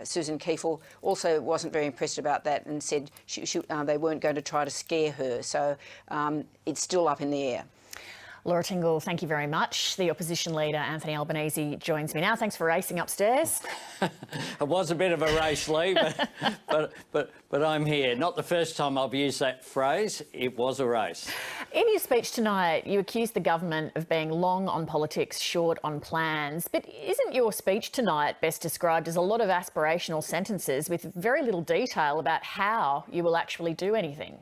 Susan Kiefel also wasn't very impressed about that and said they weren't going to try to scare her. So it's still up in the air. Laura Tingle, thank you very much. The opposition leader, Anthony Albanese, joins me now. Thanks for racing upstairs. It was a bit of a race, Leigh, but I'm here. Not the first time I've used that phrase. It was a race. In your speech tonight, you accused the government of being long on politics, short on plans. But isn't your speech tonight best described as a lot of aspirational sentences with very little detail about how you will actually do anything?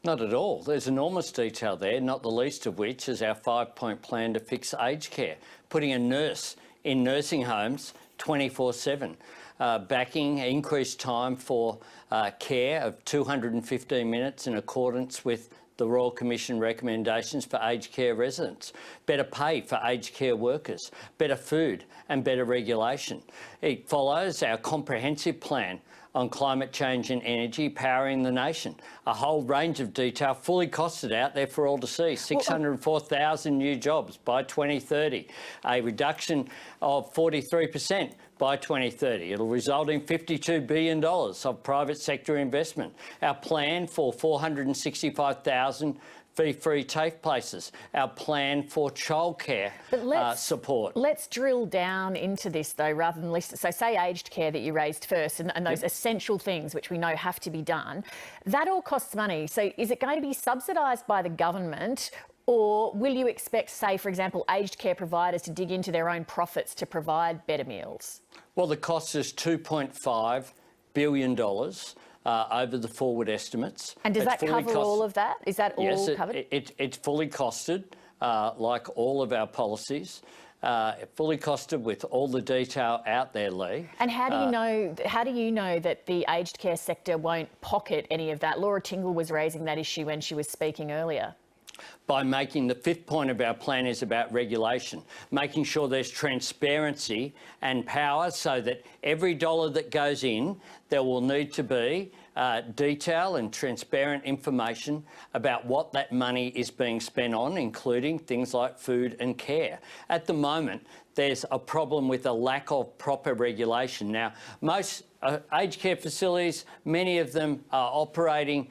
Not at all. There's enormous detail there, not the least of which is our 5-point plan to fix aged care, putting a nurse in nursing homes 24/7, backing increased time for care of 215 minutes in accordance with the Royal Commission recommendations for aged care residents, better pay for aged care workers, better food and better regulation. It follows our comprehensive plan on climate change and energy powering the nation. A whole range of detail fully costed out there for all to see. 604,000 new jobs by 2030, a reduction of 43% by 2030. It'll result in $52 billion of private sector investment. Our plan for 465,000 fee-free TAFE places, our plan for childcare support. Let's drill down into this though, rather than list. So say aged care that you raised first and those essential things which we know have to be done. That all costs money. So is it going to be subsidised by the government, or will you expect, say, for example, aged care providers to dig into their own profits to provide better meals? Well, the cost is $2.5 billion. Over the forward estimates. And does that cover all of that? Is that all covered? Yes, it's fully costed, like all of our policies. Fully costed with all the detail out there, Leigh. And how do you know? How do you know that the aged care sector won't pocket any of that? Laura Tingle was raising that issue when she was speaking earlier. By making the 5th point of our plan is about regulation, making sure there's transparency and power so that every dollar that goes in, there will need to be detail and transparent information about what that money is being spent on, including things like food and care. At the moment, there's a problem with a lack of proper regulation. Now, most aged care facilities, many of them are operating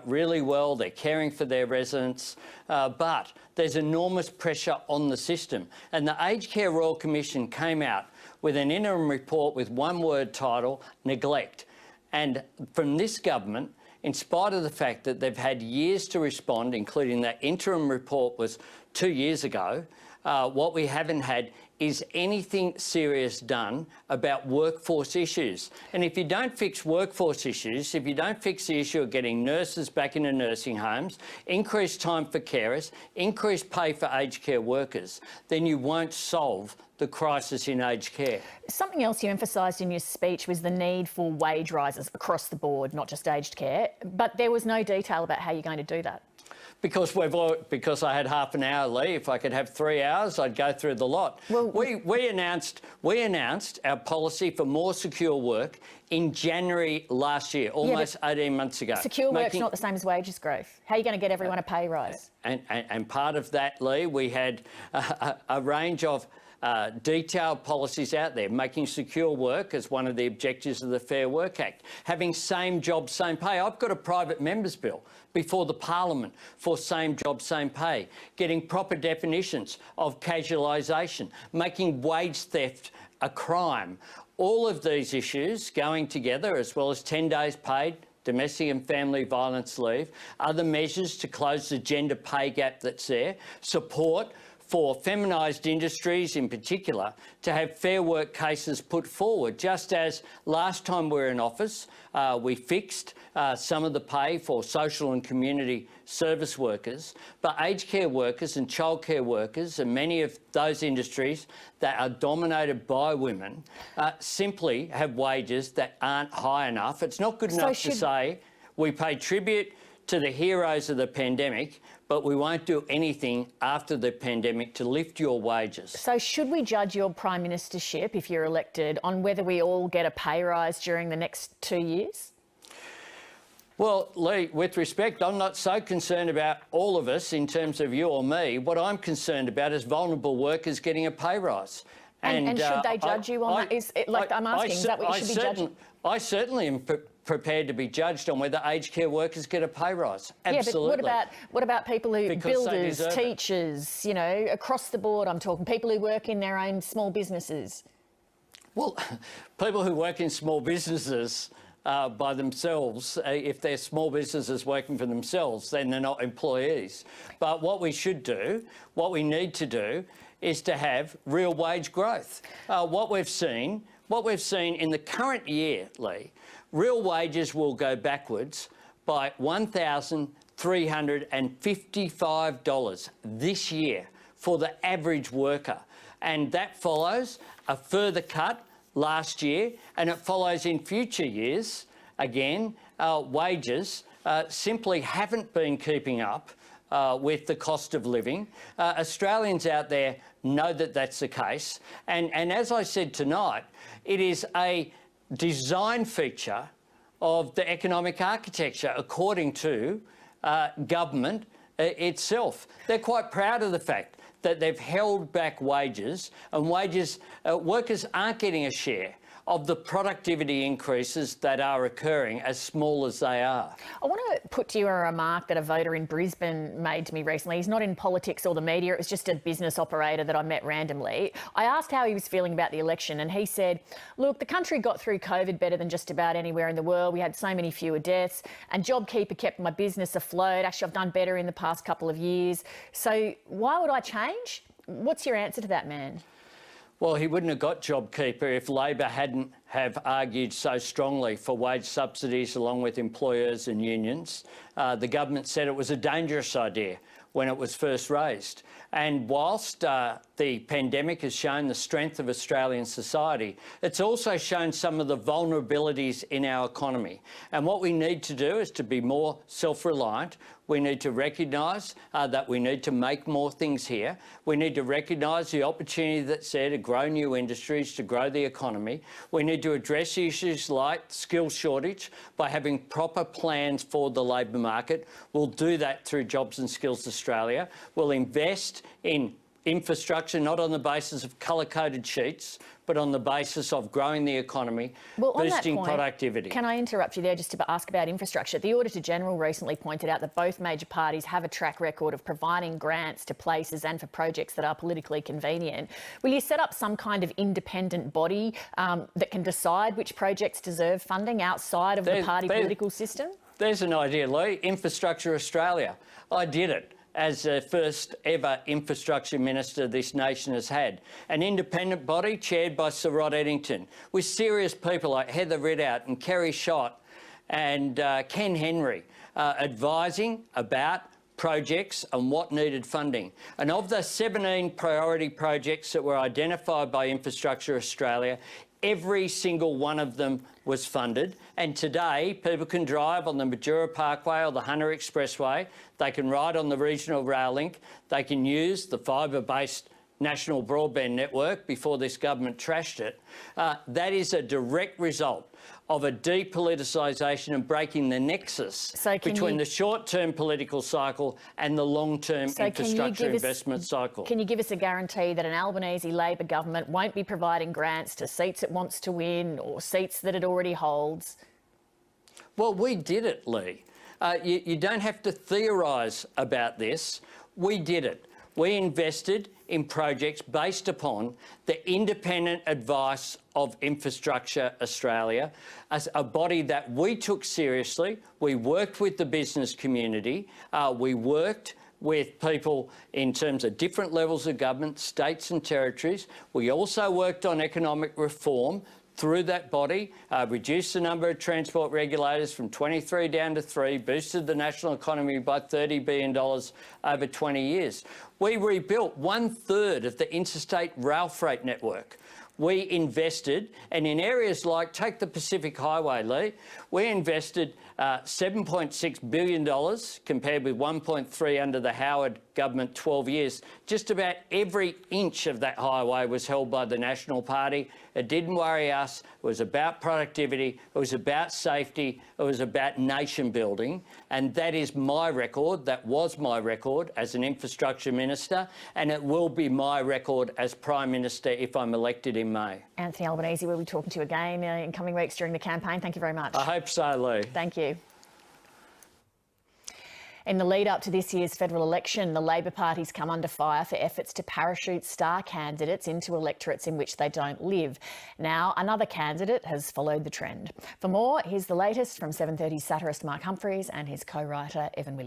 really well. They're caring for their residents, but there's enormous pressure on the system. And the Aged Care Royal Commission came out with an interim report with one-word title, neglect. And from this government, in spite of the fact that they've had years to respond, including that interim report was 2 years ago, what we haven't had is anything serious done about workforce issues. And if you don't fix workforce issues, if you don't fix the issue of getting nurses back into nursing homes, increase time for carers, increase pay for aged care workers, then you won't solve the crisis in aged care. Something else you emphasised in your speech was the need for wage rises across the board, not just aged care, but there was no detail about how you're going to do that. Because I had half an hour, Leigh. If I could have 3 hours, I'd go through the lot. Well, we announced our policy for more secure work in January last year, almost 18 months ago. Secure work's not the same as wages growth. How are you going to get everyone a pay rise? And part of that, Leigh, we had a range of detailed policies out there, making secure work as one of the objectives of the Fair Work Act, having same job, same pay. I've got a private member's bill before the Parliament for same job, same pay, getting proper definitions of casualisation, making wage theft a crime. All of these issues going together, as well as 10 days paid domestic and family violence leave, other measures to close the gender pay gap that's there, support for feminised industries in particular to have fair work cases put forward, just as last time we were in office we fixed some of the pay for social and community service workers, but aged care workers and childcare workers and many of those industries that are dominated by women simply have wages that aren't high enough. It's not good enough to say we pay tribute to the heroes of the pandemic, but we won't do anything after the pandemic to lift your wages. So should we judge your Prime Ministership, if you're elected, on whether we all get a pay rise during the next 2 years? Well, Leigh, with respect, I'm not so concerned about all of us in terms of you or me. What I'm concerned about is vulnerable workers getting a pay rise. And should they judge you on that? Is that what you should be judging? I certainly am prepared to be judged on whether aged care workers get a pay rise. Absolutely. Yeah, but what about people who, builders, teachers, you know, across the board I'm talking, people who work in their own small businesses? Well, people who work in small businesses by themselves, if they're small businesses working for themselves, then they're not employees. But what we should do, what we need to do, is to have real wage growth. What we've seen in the current year, Leigh, real wages will go backwards by $1,355 this year for the average worker. And that follows a further cut last year, and it follows in future years. Again, wages simply haven't been keeping up with the cost of living. Australians out there know that that's the case. And as I said tonight, it is a design feature of the economic architecture, according to government itself. They're quite proud of the fact that they've held back wages, and workers aren't getting a share of the productivity increases that are occurring, as small as they are. I want to put to you a remark that a voter in Brisbane made to me recently. He's not in politics or the media. It was just a business operator that I met randomly. I asked how he was feeling about the election, and he said, look, the country got through COVID better than just about anywhere in the world. We had so many fewer deaths, and JobKeeper kept my business afloat. Actually, I've done better in the past couple of years. So why would I change? What's your answer to that man? Well, he wouldn't have got JobKeeper if Labor hadn't have argued so strongly for wage subsidies along with employers and unions. The government said it was a dangerous idea when it was first raised. And whilst the pandemic has shown the strength of Australian society, it's also shown some of the vulnerabilities in our economy. And what we need to do is to be more self-reliant. We need to recognise that we need to make more things here. We need to recognise the opportunity that's there to grow new industries, to grow the economy. We need to address issues like skill shortage by having proper plans for the labour market. We'll do that through Jobs and Skills Australia. We'll invest in infrastructure, not on the basis of colour-coded sheets, but on the basis of growing the economy, boosting productivity. Can I interrupt you there just to ask about infrastructure? The Auditor-General recently pointed out that both major parties have a track record of providing grants to places and for projects that are politically convenient. Will you set up some kind of independent body that can decide which projects deserve funding outside of the party political system? There's an idea, Leigh. Infrastructure Australia. I did it as the first ever infrastructure minister this nation has had. An independent body chaired by Sir Rod Eddington, with serious people like Heather Ridout and Kerry Schott and Ken Henry advising about projects and what needed funding. And of the 17 priority projects that were identified by Infrastructure Australia, every single one of them was funded, and today people can drive on the Majura Parkway or the Hunter Expressway, they can ride on the regional rail link, they can use the fibre-based national broadband network before this government trashed it. That is a direct result of a depoliticisation and breaking the nexus between the short-term political cycle and the long-term infrastructure investment cycle. Can you give us a guarantee that an Albanese Labor government won't be providing grants to seats it wants to win or seats that it already holds? Well, we did it, Leigh. You don't have to theorise about this. We did it. We invested in projects based upon the independent advice of Infrastructure Australia, as a body that we took seriously. We worked with the business community. We worked with people in terms of different levels of government, states and territories. We also worked on economic reform through that body, reduced the number of transport regulators from 23 down to 3, boosted the national economy by $30 billion over 20 years. We rebuilt 1/3 of the interstate rail freight network. We invested, and in areas like, take the Pacific Highway, Leigh, we invested $7.6 billion compared with 1.3 under the Howard government 12 years, just about every inch of that highway was held by the National Party. It didn't worry us. It was about productivity. It was about safety. It was about nation building. And that is my record. That was my record as an infrastructure minister. And it will be my record as Prime Minister if I'm elected in May. Anthony Albanese, we'll be talking to you again in coming weeks during the campaign. Thank you very much. I hope so, Leigh. Thank you. In the lead up to this year's federal election, the Labor Party's come under fire for efforts to parachute star candidates into electorates in which they don't live. Now, another candidate has followed the trend. For more, here's the latest from 7:30's satirist Mark Humphreys and his co-writer Evan Williams.